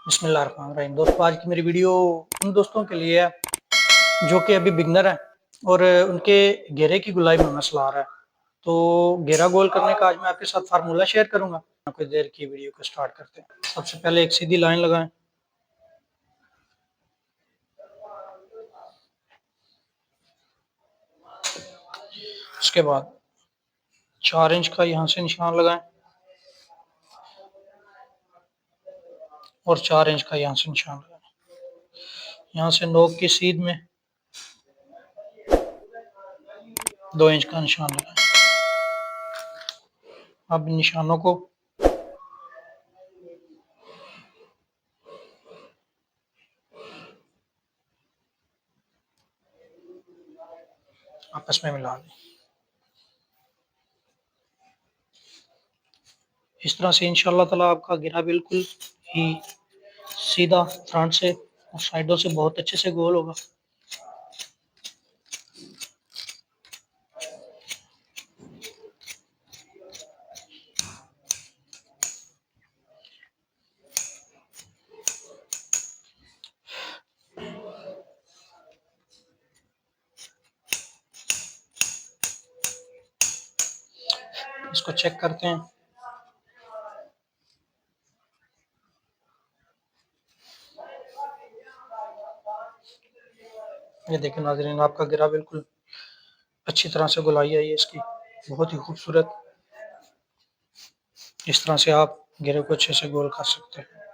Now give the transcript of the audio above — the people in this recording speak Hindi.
बिस्मिल्लाहिर्रहमानिर्रहीम। दोस्तों, आज की मेरी वीडियो उन दोस्तों के लिए है जो कि अभी बिगनर है और उनके घेरे की गुलाई में मसला आ रहा है। तो घेरा गोल करने का आज मैं आपके साथ फार्मूला शेयर करूंगा। कुछ देर की वीडियो को स्टार्ट करते हैं। सबसे पहले एक सीधी लाइन लगाएं। उसके बाद 4 इंच का यहाँ से निशान लगाएं और 4 इंच का यहाँ से निशान लगाएं। यहाँ से नोक की सीध में 2 इंच का निशान लगाएं। अब निशानों को आपस में मिला दें। इस तरह से इंशाल्लाह ताला आपका घेरा बिल्कुल ही सीधा फ्रंट से और साइडों से बहुत अच्छे से गोल होगा। इसको चेक करते हैं। ये देखें नाज़रीन, आपका घेरा बिल्कुल अच्छी तरह से गोलाई आई है इसकी, बहुत ही खूबसूरत। इस तरह से आप घेरे को अच्छे से गोल कर सकते हैं।